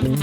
Hello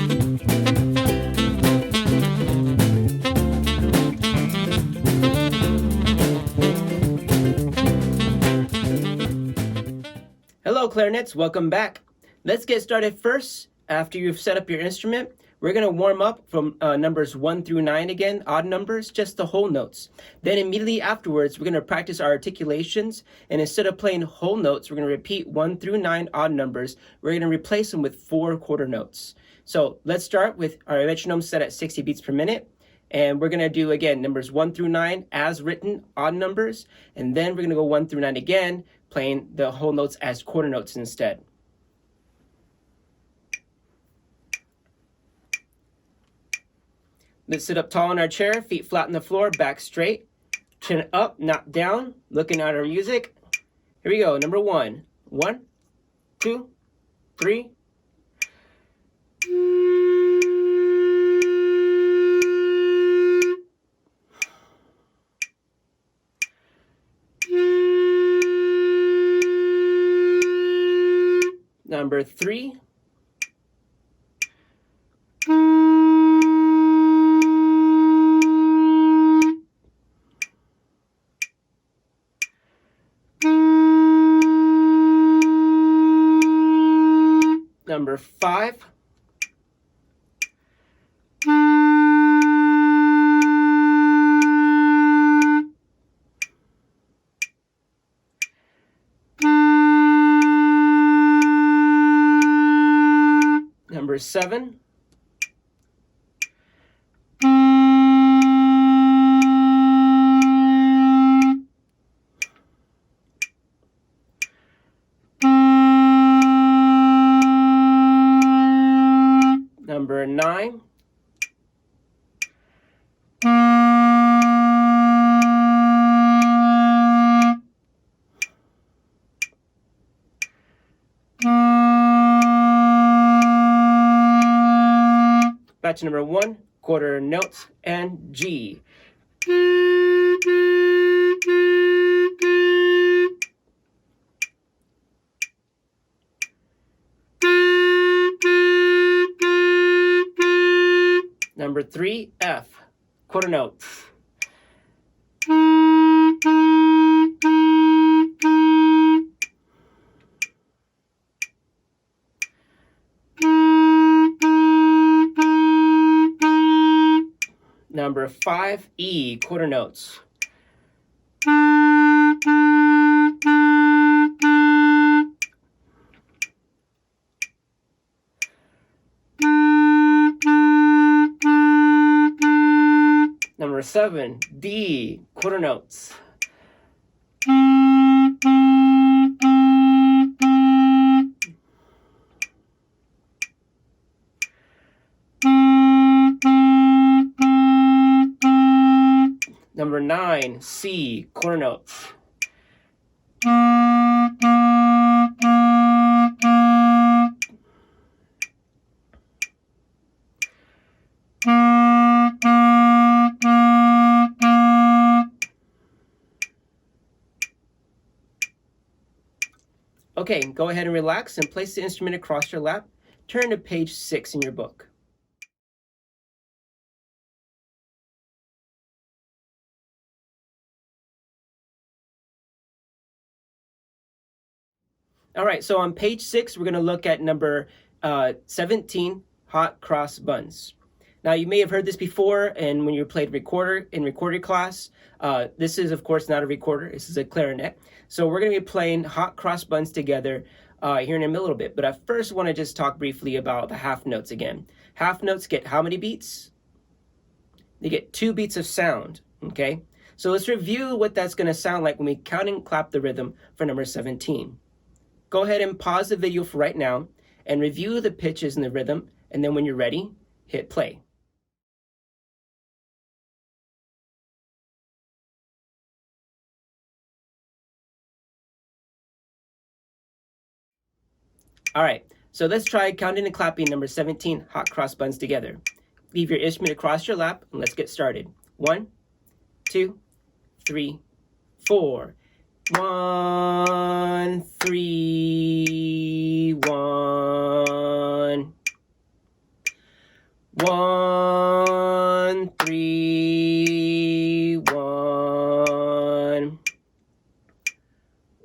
clarinets, welcome back. Let's get started first. After you've set up your instrument, we're going to warm up from numbers 1 through 9 again, odd numbers, just the whole notes. Then immediately afterwards, we're going to practice our articulations, and instead of playing whole notes, we're going to repeat 1 through 9 odd numbers. We're going to replace them with 4 quarter notes. So let's start with our metronome set at 60 beats per minute. And we're going to do, again, numbers 1 through 9 as written, odd numbers. And then we're going to go 1 through 9 again, playing the whole notes as quarter notes instead. Let's sit up tall in our chair, feet flat on the floor, back straight, chin up, not down, looking at our music. Here we go, number 1. 1, 2, 3. Number 3. Number 5. Number 7. Number 9. Back to number 1, quarter notes, and G. Number 3, F, quarter notes. Number 5, E, quarter notes. Number 7, D, quarter notes. Number 9, C, quarter notes. Okay, go ahead and relax and place the instrument across your lap. Turn to page 6 in your book. All right, so on page 6, we're going to look at number 17, hot cross buns. Now, you may have heard this before, and when you played recorder in recorder class, this is, of course, not a recorder. This is a clarinet. So we're going to be playing hot cross buns together here in a little bit. But I first want to just talk briefly about the half notes again. Half notes get how many beats? They get 2 beats of sound, okay? So let's review what that's going to sound like when we count and clap the rhythm for number 17. Go ahead and pause the video for right now and review the pitches and the rhythm, and then when you're ready, hit play. All right, so let's try counting and clapping number 17, hot cross buns together. Leave your instrument across your lap, and let's get started. 1, 2, 3, 4. 1, 3, 1. 1, 3, 1.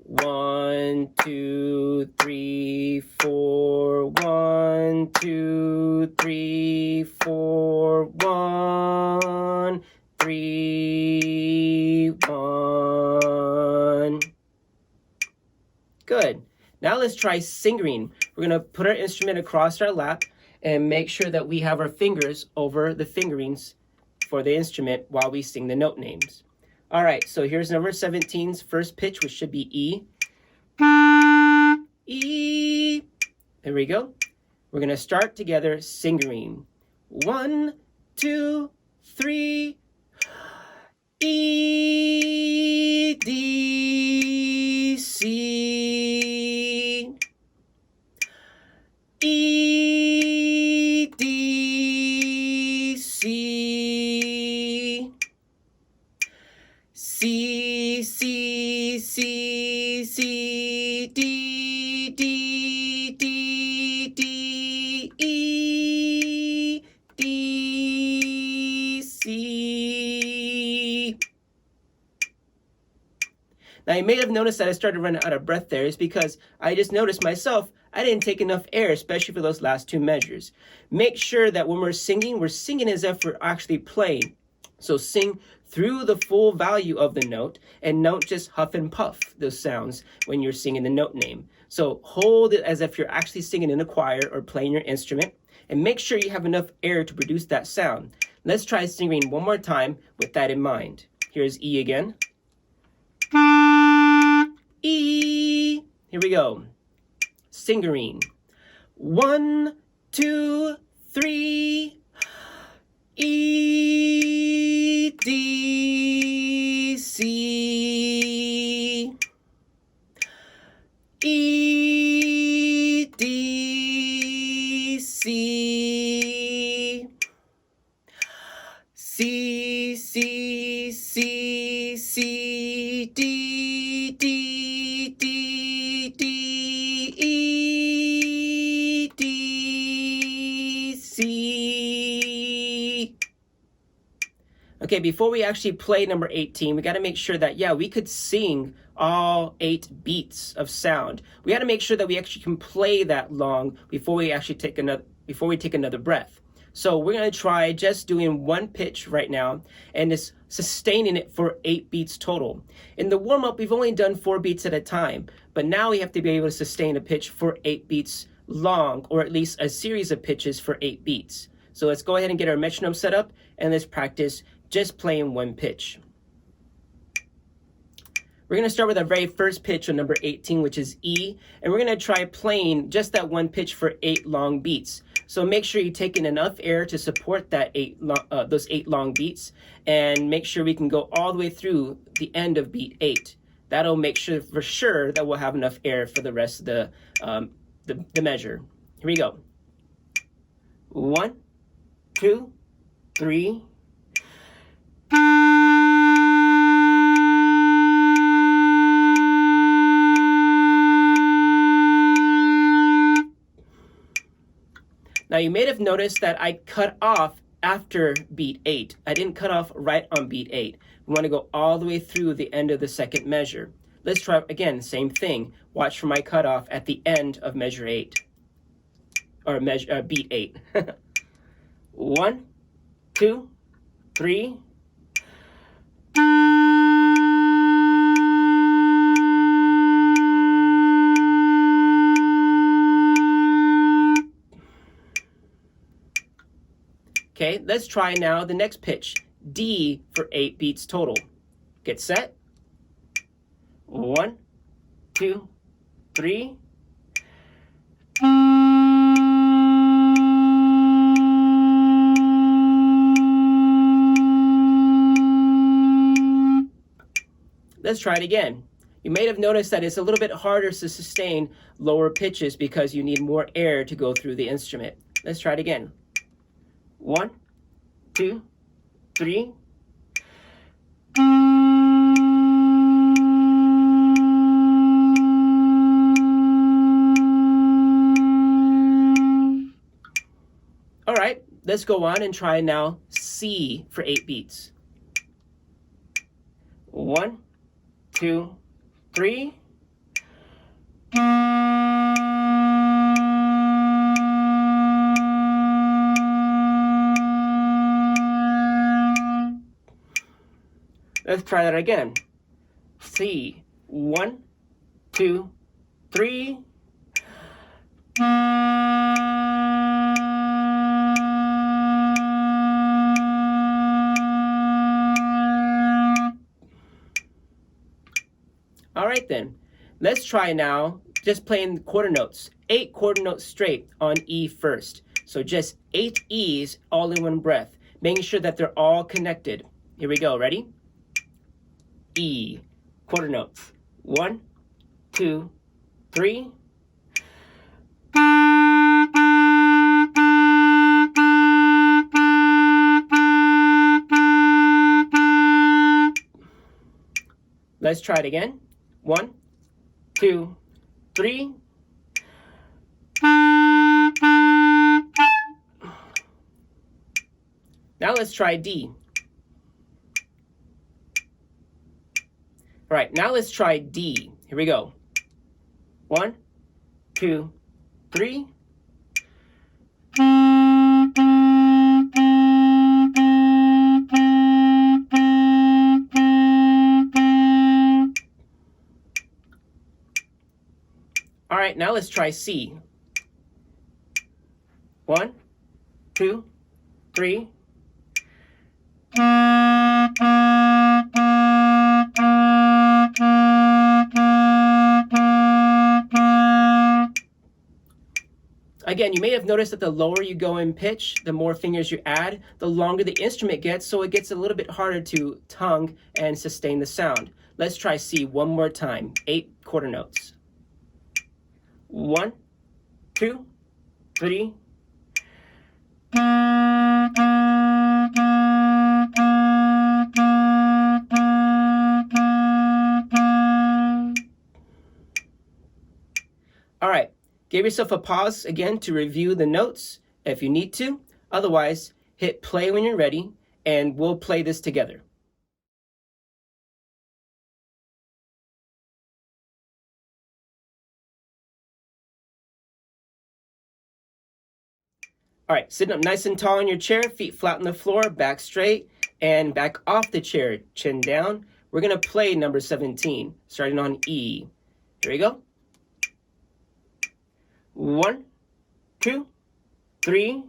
1, 2, 3, 4. 1, 2, 3, 4. 1, 3, 1. Good. Now let's try singing. We're going to put our instrument across our lap and make sure that we have our fingers over the fingerings for the instrument while we sing the note names. All right, so here's number 17's first pitch, which should be E. E. There we go. We're going to start together singing. 1, 2, 3. E, D, C. E, D, C. C, C, C, C, D, D, D, D, E, D, C. Now you may have noticed that I started running out of breath there. It's because I just noticed myself I didn't take enough air, especially for those last two measures. Make sure that when we're singing as if we're actually playing. So sing through the full value of the note and don't just huff and puff those sounds when you're singing the note name. So hold it as if you're actually singing in a choir or playing your instrument, and make sure you have enough air to produce that sound. Let's try singing one more time with that in mind. Here's E again. E. Here we go. Singing. 1, 2, 3. E, D, C. E, D, C. C, C, C, C, D, D, D, D, E, D, C. Okay, before we actually play number 18, we got to make sure that, we could sing all 8 beats of sound. We got to make sure that we actually can play that long before we actually take another breath. So we're going to try just doing one pitch right now and just sustaining it for 8 beats total. In the warm-up, we've only done 4 beats at a time, but now we have to be able to sustain a pitch for 8 beats long, or at least a series of pitches for 8 beats. So let's go ahead and get our metronome set up and let's practice just playing one pitch. We're going to start with our very first pitch on number 18, which is E, and we're going to try playing just that one pitch for 8 long beats. So make sure you take in enough air to support that those 8 long beats, and make sure we can go all the way through the end of beat 8. That'll make sure for sure that we'll have enough air for the rest of the measure. Here we go. 1, 2, 3. Now you may have noticed that I cut off after beat 8. I didn't cut off right on beat 8. We want to go all the way through the end of the second measure. Let's try again, same thing. Watch for my cutoff at the end of measure 8. Or beat 8. 1, 2, 3. Okay, let's try now the next pitch, D, for 8 beats total. Get set. 1, 2, 3. Let's try it again. You may have noticed that it's a little bit harder to sustain lower pitches because you need more air to go through the instrument. Let's try it again. 1, 2, 3. All right, let's go on and try now C for 8 beats. 1, 2, 3. Let's try that again. C. 1, 2, 3. All right then, let's try now just playing quarter notes. 8 quarter notes straight on E first. So just 8 E's all in one breath, making sure that they're all connected. Here we go, ready? E, quarter notes. 1, 2, 3. Let's try it again. 1, 2, 3. Now let's try D. All right, now let's try D. Here we go. 1, 2, 3. All right, now let's try C. 1, 2, 3. Again, you may have noticed that the lower you go in pitch, the more fingers you add, the longer the instrument gets, so it gets a little bit harder to tongue and sustain the sound. Let's try C one more time. 8 quarter notes. 1, 2, 3. All right, give yourself a pause again to review the notes if you need to. Otherwise, hit play when you're ready, and we'll play this together. All right, sitting up nice and tall in your chair, feet flat on the floor, back straight, and back off the chair, chin down. We're gonna play number 17, starting on E. Here we go. 1, 2, 3.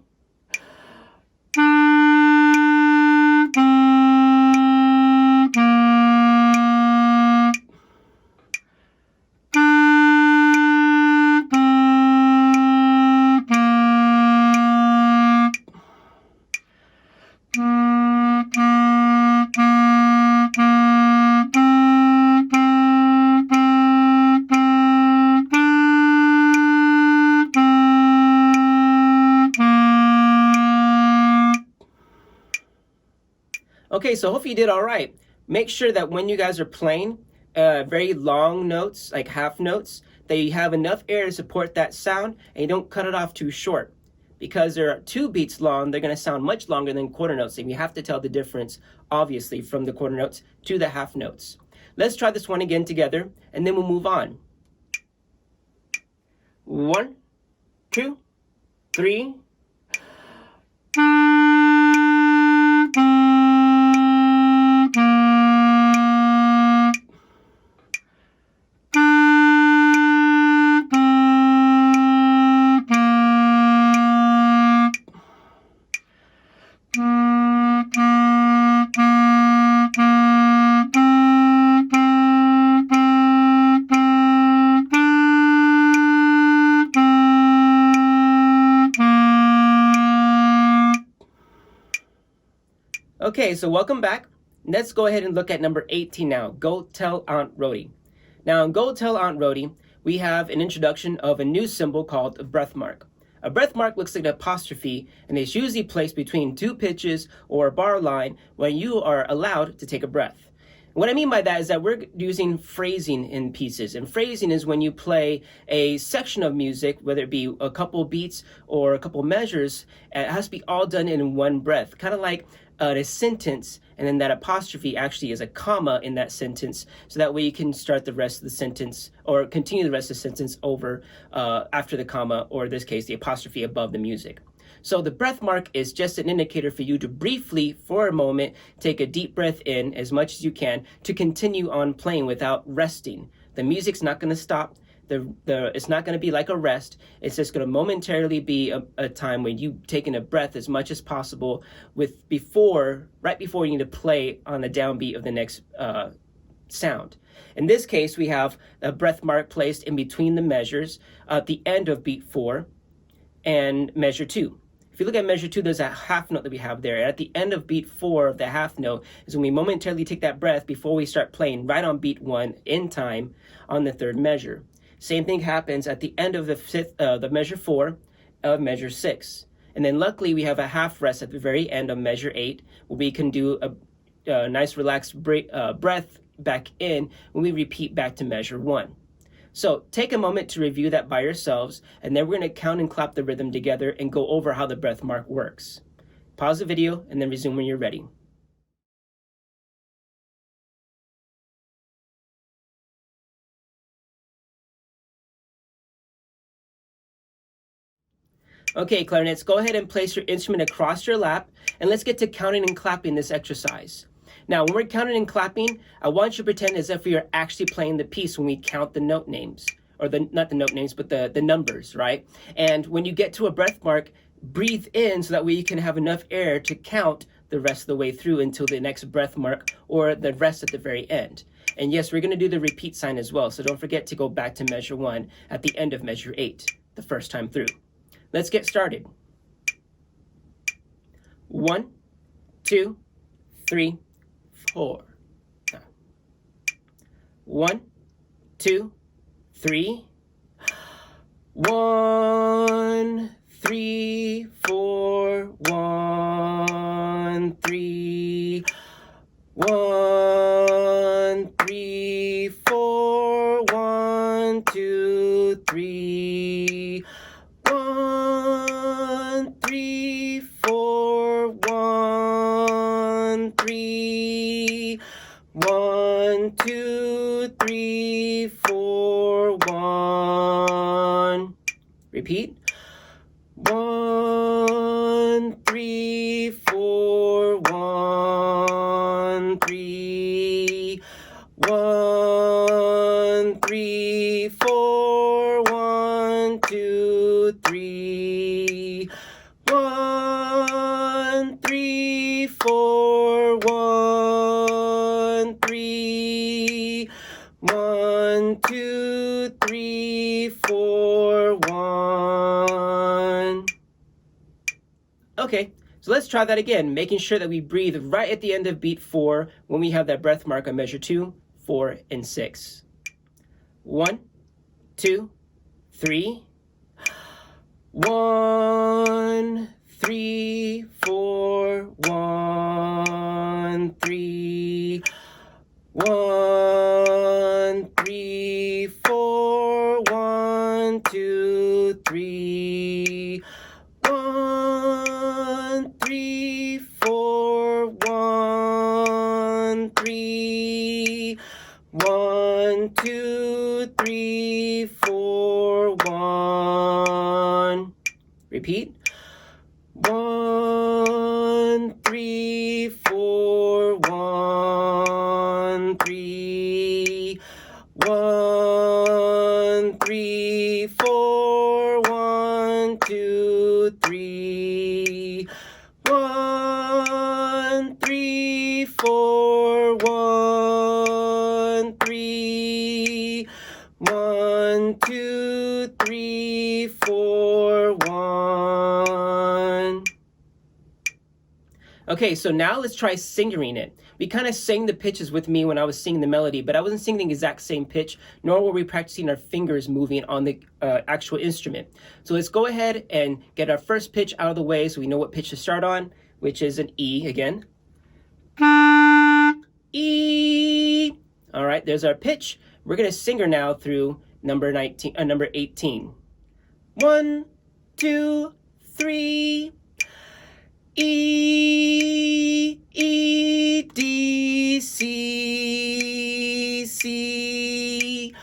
Okay, so hopefully you did all right. Make sure that when you guys are playing very long notes, like half notes, that you have enough air to support that sound and you don't cut it off too short. Because they're 2 beats long, they're going to sound much longer than quarter notes, and you have to tell the difference, obviously, from the quarter notes to the half notes. Let's try this one again together, and then we'll move on. 1, 2, 3. Okay, so welcome back. Let's go ahead and look at number 18 now. Go Tell Aunt Rhody. Now in Go Tell Aunt Rhody, we have an introduction of a new symbol called a breath mark. A breath mark looks like an apostrophe and is usually placed between 2 pitches or a bar line when you are allowed to take a breath. What I mean by that is that we're using phrasing in pieces. And phrasing is when you play a section of music, whether it be a couple beats or a couple measures, it has to be all done in one breath. Kind of like a sentence, and then that apostrophe actually is a comma in that sentence. So that way you can start the rest of the sentence or continue the rest of the sentence over after the comma, or in this case, the apostrophe above the music. So the breath mark is just an indicator for you to briefly, for a moment, take a deep breath in as much as you can to continue on playing without resting. The music's not going to stop. It's not going to be like a rest. It's just going to momentarily be a time when you taking a breath as much as possible right before you need to play on the downbeat of the next sound. In this case, we have a breath mark placed in between the measures at the end of beat 4 and measure 2. If you look at measure 2, there's a half note that we have there. At the end of beat 4 of the half note is when we momentarily take that breath before we start playing right on beat 1 in time on the 3rd measure. Same thing happens at the end of the measure 4 of measure 6. And then luckily we have a half rest at the very end of measure 8 where we can do a nice relaxed breath back in when we repeat back to measure 1. So take a moment to review that by yourselves, and then we're going to count and clap the rhythm together and go over how the breath mark works. Pause the video and then resume when you're ready. Okay, clarinets, go ahead and place your instrument across your lap, and let's get to counting and clapping this exercise. Now, when we're counting and clapping, I want you to pretend as if we are actually playing the piece when we count the note names, or not the note names, but the numbers, right? And when you get to a breath mark, breathe in so that way you can have enough air to count the rest of the way through until the next breath mark or the rest at the very end. And yes, we're going to do the repeat sign as well, so don't forget to go back to measure 1 at the end of measure 8, the first time through. Let's get started. 1, 2, 3, 4. 1, 2, 3. 1, 3, 4. 1, 3. 1, 3, 4. 1, 2, 3. 1, 3, 4. 1, 3. 1, 2, 3, 4. 1. Repeat. 1, 3, 4. 1, 3. 1, 3, 4. 1, 2, 3. 1, 3, 4. 1, 3. 1, 2, 3, 4. 1. Okay, so let's try that again, making sure that we breathe right at the end of beat 4 when we have that breath mark on measure 2, 4, and 6. 1, 2, 3. 1, 3, 4. 1, 3. 1, 3, 4. 1, 2, 3. 1, 3, 4. 1, 3. 1, 2, 3, 4. 1. Repeat. 1, 3, 4. 1, 3. 1, 3, 4. 1, 2, 3. 1, 3, 4. 1, 3. 1, 2, 3, 4. 1. Okay, so now let's try singing it. We kind of sang the pitches with me when I was singing the melody, but I wasn't singing the exact same pitch, nor were we practicing our fingers moving on the actual instrument. So let's go ahead and get our first pitch out of the way so we know what pitch to start on, which is an E again. E. All right, there's our pitch. We're going to sing her now through number 18. 1, 2, 3. E, E, D, C, C,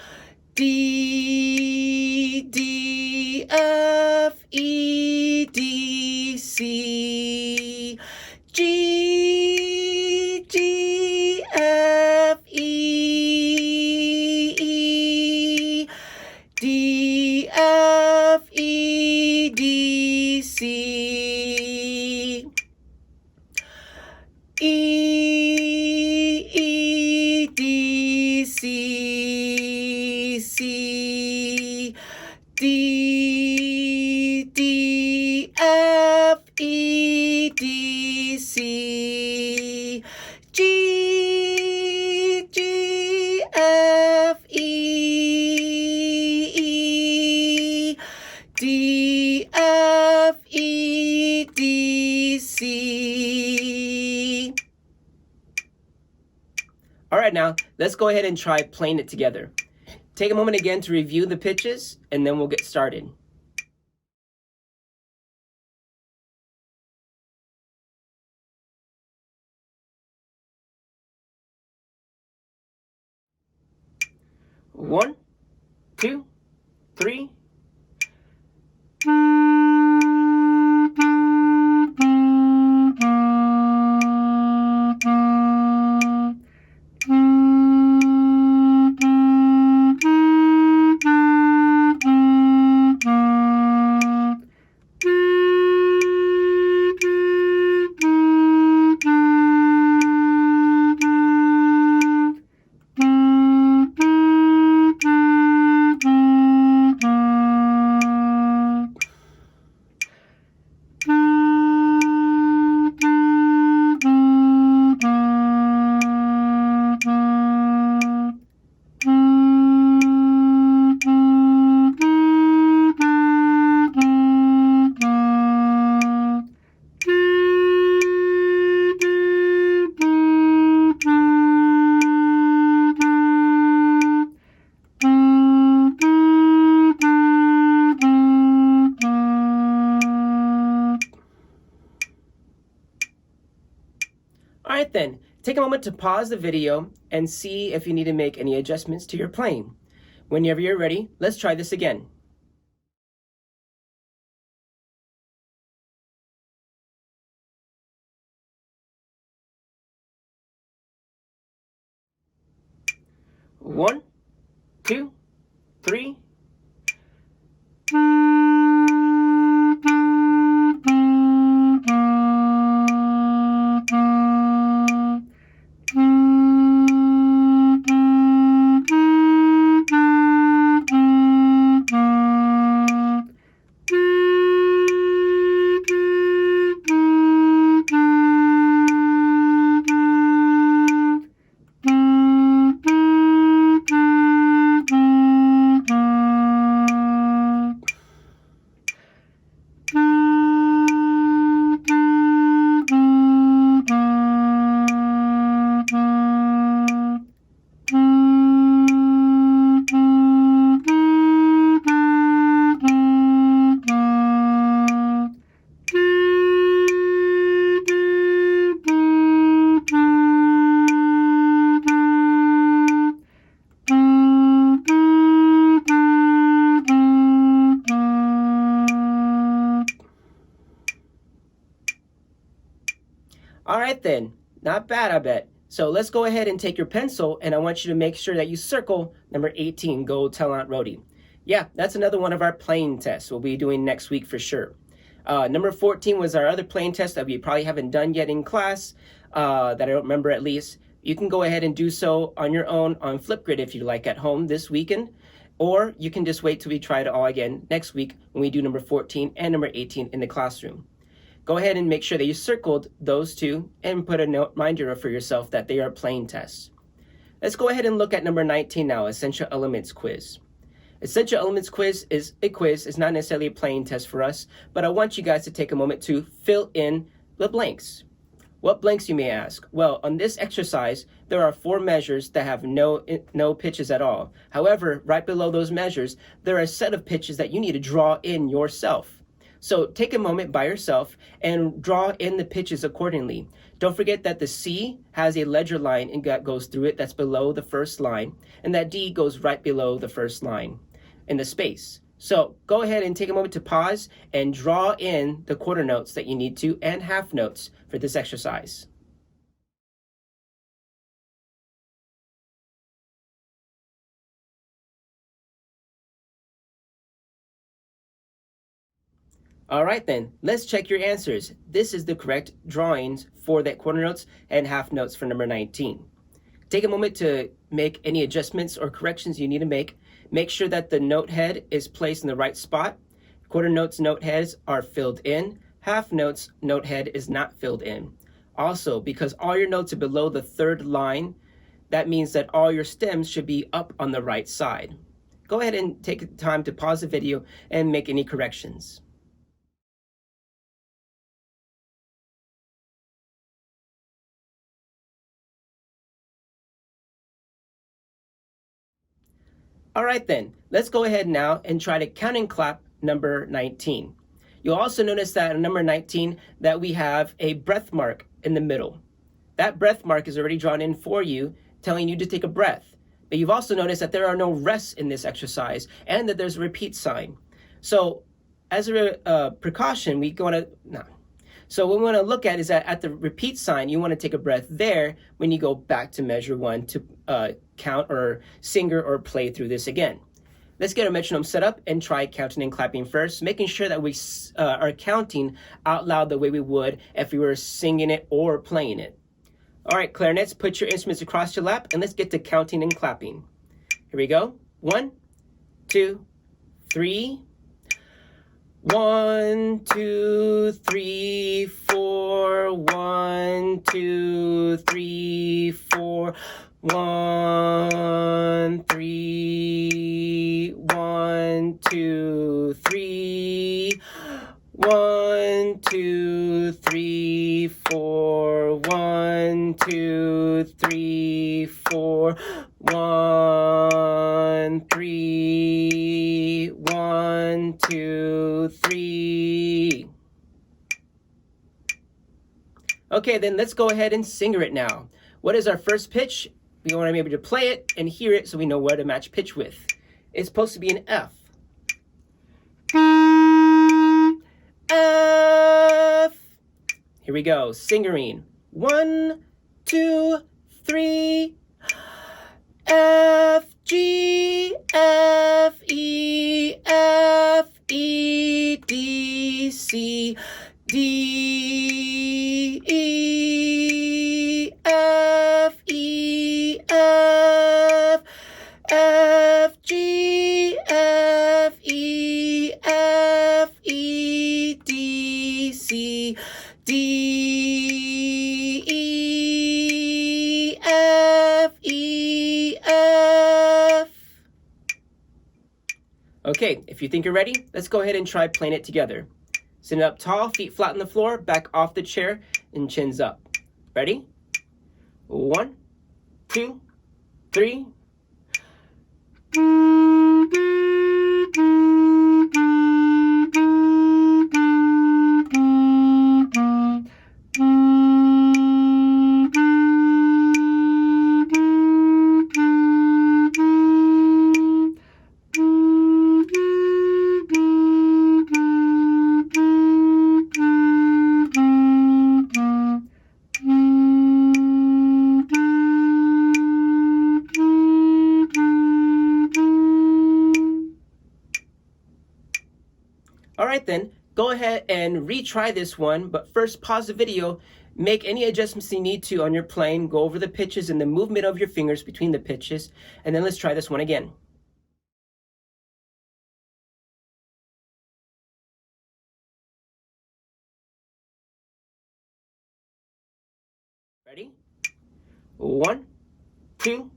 D, D, F, E, D, C, G, G, F, E, E, D, F, E, D, C. E, E, D, C, C, D, D, F, E, D, C, G, G, F, E, E, D, F, E, D, C. All right, now let's go ahead and try playing it together. Take a moment again to review the pitches, and then we'll get started. One, 2, 3. All right then, take a moment to pause the video and see if you need to make any adjustments to your playing. Whenever you're ready, let's try this again. One, 2, 3. All right then, not bad, I bet. So let's go ahead and take your pencil, and I want you to make sure that you circle number 18, Go Tell Aunt Rhody. Yeah, that's another one of our playing tests we'll be doing next week for sure. Number 14 was our other playing test that we probably haven't done yet in class, that I don't remember at least. You can go ahead and do so on your own on Flipgrid if you like at home this weekend, or you can just wait till we try it all again next week when we do number 14 and number 18 in the classroom. Go ahead and make sure that you circled those two and put a reminder for yourself that they are playing tests. Let's go ahead and look at number 19 now, Essential Elements Quiz. Essential Elements Quiz is a quiz. It's not necessarily a playing test for us, but I want you guys to take a moment to fill in the blanks. What blanks, you may ask? Well, on this exercise, there are 4 measures that have no pitches at all. However, right below those measures, there are a set of pitches that you need to draw in yourself. So take a moment by yourself and draw in the pitches accordingly. Don't forget that the C has a ledger line and that goes through it that's below the first line, and that D goes right below the first line in the space. So go ahead and take a moment to pause and draw in the quarter notes that you need to and half notes for this exercise. All right then, let's check your answers. This is the correct drawings for that quarter notes and half notes for number 19. Take a moment to make any adjustments or corrections you need to make. Make sure that the note head is placed in the right spot. Quarter notes note heads are filled in. Half notes note head is not filled in. Also, because all your notes are below the third line, that means that all your stems should be up on the right side. Go ahead and take time to pause the video and make any corrections. All right then, let's go ahead now and try to count and clap number 19. You'll also notice that on number 19 that we have a breath mark in the middle. That breath mark is already drawn in for you, telling you to take a breath. But you've also noticed that there are no rests in this exercise and that there's a repeat sign. So as a precaution, So what we want to look at is that at the repeat sign, you want to take a breath there when you go back to measure 1 to count or sing or play through this again. Let's get our metronome set up and try counting and clapping first, making sure that we are counting out loud the way we would if we were singing it or playing it. All right, clarinets, put your instruments across your lap and let's get to counting and clapping. Here we go. 1, 2, 3. 1, 2, 3, 4. 1, 2, 3, 4. 1, 3. 1, 2, 3. 1, 2, 3, 4. 1, 2, 3, 4. 1, 3. 1, 2, 3. Okay, then let's go ahead and sing it now. What is our first pitch? We want to be able to play it and hear it so we know where to match pitch with. It's supposed to be an F. F. Here we go, singering. 1, 2, 3. F, G, F, E, F, E, D, C, D, E, F, E, F, F, G, F, E, F, E, D, C, D, E, F, E, F. Okay, if you think you're ready, let's go ahead and try playing it together. Sit up tall, feet flat on the floor, back off the chair, and chins up. Ready? 1, 2, 3. All right then, go ahead and retry this one, but first pause the video, make any adjustments you need to on your playing, go over the pitches and the movement of your fingers between the pitches, and then let's try this one again. Ready? 1, 2,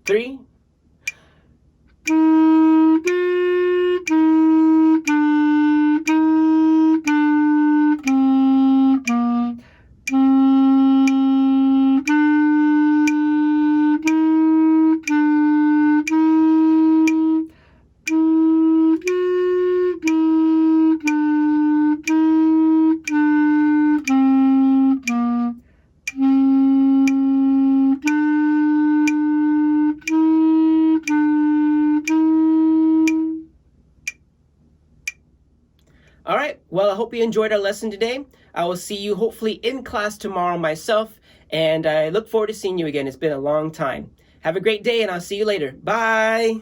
3. All right, well, I hope you enjoyed our lesson today. I will see you hopefully in class tomorrow myself, and I look forward to seeing you again. It's been a long time. Have a great day, and I'll see you later. Bye.